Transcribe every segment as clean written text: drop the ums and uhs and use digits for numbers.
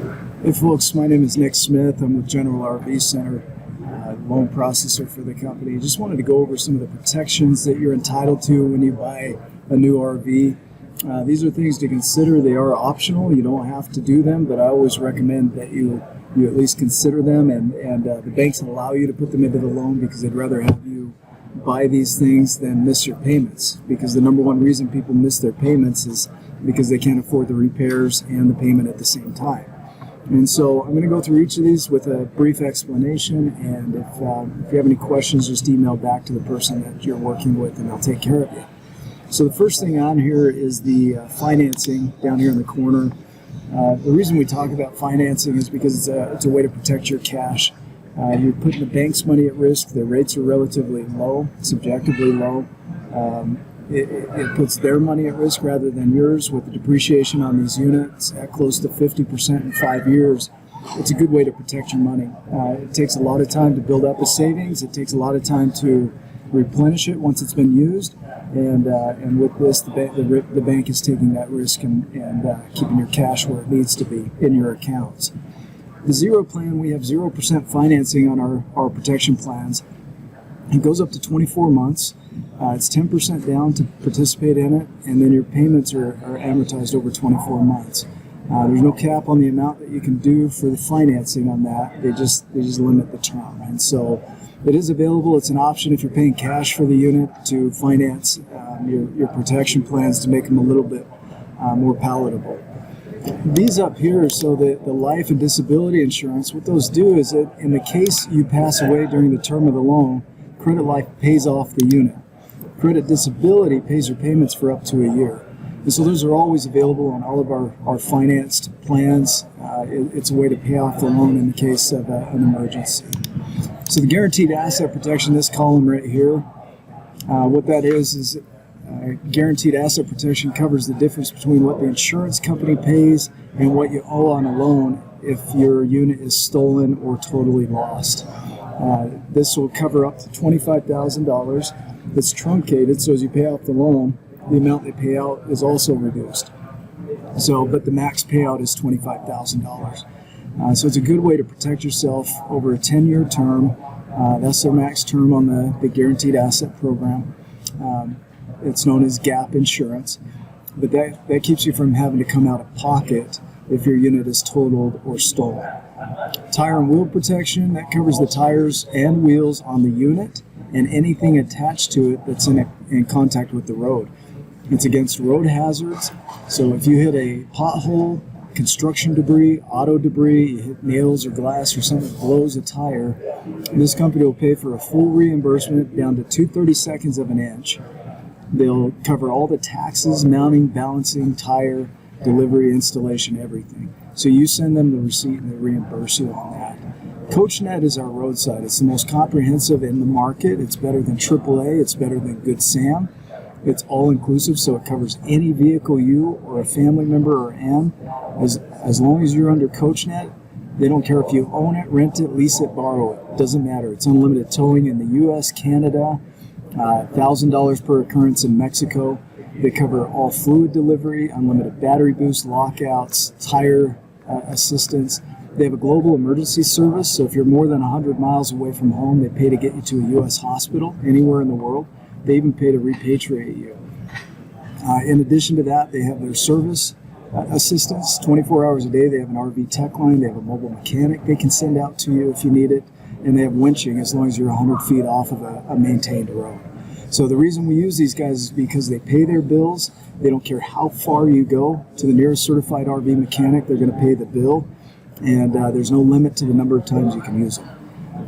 Hey folks, my name is Nick Smith. I'm with General RV Center, loan processor for the company. Just wanted to go over some of the protections that you're entitled to when you buy a new RV. These are things to consider. They are optional. You don't have to do them, but I always recommend that you at least consider them, and the banks allow you to put them into the loan because they'd rather have you buy these things than miss your payments, because the number one reason people miss their payments is because they can't afford the repairs and the payment at the same time. And so I'm going to go through each of these with a brief explanation, and if you have any questions, just email back to the person that you're working with and they'll take care of you. So the first thing on here is the financing down here in the corner. The reason we talk about financing is because it's a way to protect your cash. You're putting the bank's money at risk. The rates are relatively low, subjectively low. It puts their money at risk rather than yours. With the depreciation on these units at close to 50% in 5 years, it's a good way to protect your money. It takes a lot of time to build up a savings. It takes a lot of time to replenish it once it's been used. And with this, the bank is taking that risk and keeping your cash where it needs to be in your accounts. The Zero plan, we have 0% financing on our protection plans. It goes up to 24 months. It's 10% down to participate in it, and then your payments are amortized over 24 months. There's no cap on the amount that you can do for the financing on that. They just limit the term, and so it is available. It's an option if you're paying cash for the unit to finance your protection plans to make them a little bit more palatable. These up here, so the life and disability insurance, what those do is that in the case you pass away during the term of the loan, Credit Life pays off the unit. Credit Disability pays your payments for up to a year. And so those are always available on all of our financed plans. It's a way to pay off the loan in the case of an emergency. So the guaranteed asset protection, this column right here, what that is guaranteed asset protection covers the difference between what the insurance company pays and what you owe on a loan if your unit is stolen or totally lost. This will cover up to $25,000. It's truncated, so as you pay off the loan, the amount they pay out is also reduced. But the max payout is $25,000. So it's a good way to protect yourself over a 10-year term. That's their max term on the Guaranteed Asset Program. It's known as GAP insurance, but that keeps you from having to come out of pocket if your unit is totaled or stolen. Tire and wheel protection, that covers the tires and wheels on the unit and anything attached to it that's in contact with the road. It's against road hazards, so if you hit a pothole, construction debris, auto debris, you hit nails or glass or something that blows a tire, this company will pay for a full reimbursement down to 2/32 of an inch. They'll cover all the taxes, mounting, balancing, tire, delivery, installation, everything. So you send them the receipt and they reimburse you on that. CoachNet is our roadside. It's the most comprehensive in the market. It's better than AAA. It's better than Good Sam. It's all-inclusive, so it covers any vehicle you or a family member are in. As long as you're under CoachNet, they don't care if you own it, rent it, lease it, borrow it. It doesn't matter. It's unlimited towing in the U.S., Canada, $1,000 per occurrence in Mexico. They cover all fluid delivery, unlimited battery boost, lockouts, tire assistance. They have a global emergency service, so if you're more than 100 miles away from home, they pay to get you to a U.S. hospital anywhere in the world. They even pay to repatriate you. In addition to that, they have their service assistance 24 hours a day. They have an RV tech line. They have a mobile mechanic they can send out to you if you need it. And they have winching as long as you're 100 feet off of a maintained road. So the reason we use these guys is because they pay their bills. They don't care how far you go to the nearest certified RV mechanic. They're going to pay the bill. And there's no limit to the number of times you can use them.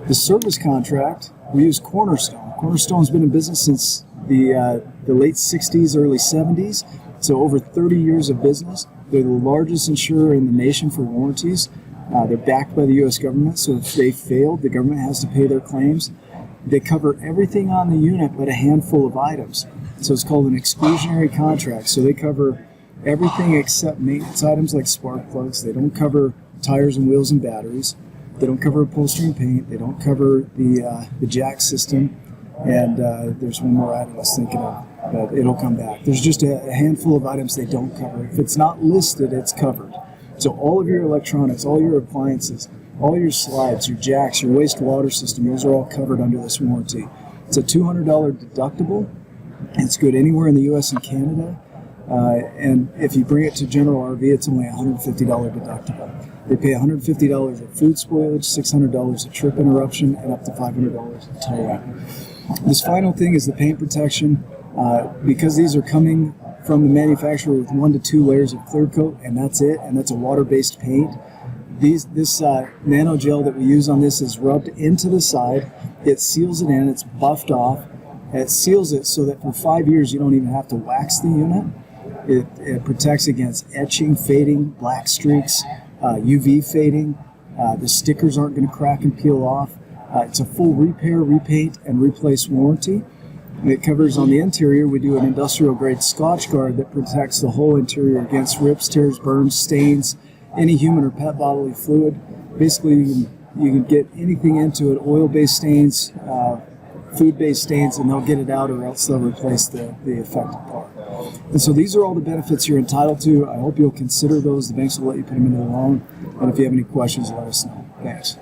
The service contract, we use Cornerstone. Cornerstone's been in business since the late 60s, early 70s. So over 30 years of business. They're the largest insurer in the nation for warranties. They're backed by the U.S. government, so if they fail, the government has to pay their claims. They cover everything on the unit but a handful of items. So it's called an exclusionary contract. So they cover everything except maintenance items like spark plugs. They don't cover tires and wheels and batteries. They don't cover upholstery and paint. They don't cover the jack system. And there's one more item I was thinking of, but it'll come back. There's just a handful of items they don't cover. If it's not listed, it's covered. So all of your electronics, all your appliances, all your slides, your jacks, your wastewater system, those are all covered under this warranty. It's a $200 deductible. It's good anywhere in the U.S. and Canada. And if you bring it to General RV, it's only a $150 deductible. They pay $150 at food spoilage, $600 at trip interruption, and up to $500 at towing. This final thing is the paint protection. Because these are coming from the manufacturer with 1 to 2 layers of clear coat, and that's it, and that's a water-based paint. This nano gel that we use on this is rubbed into the side. It seals it in. It's buffed off. It seals it so that for 5 years you don't even have to wax the unit. It protects against etching, fading, black streaks, UV fading. The stickers aren't going to crack and peel off. It's a full repair, repaint, and replace warranty. It covers on the interior. We do an industrial grade Scotch Guard that protects the whole interior against rips, tears, burns, stains, any human or pet bodily fluid. Basically, you can get anything into it, oil-based stains, food-based stains, and they'll get it out, or else they'll replace the affected part. And so these are all the benefits you're entitled to. I hope you'll consider those. The banks will let you put them into the loan. And if you have any questions, let us know. Thanks.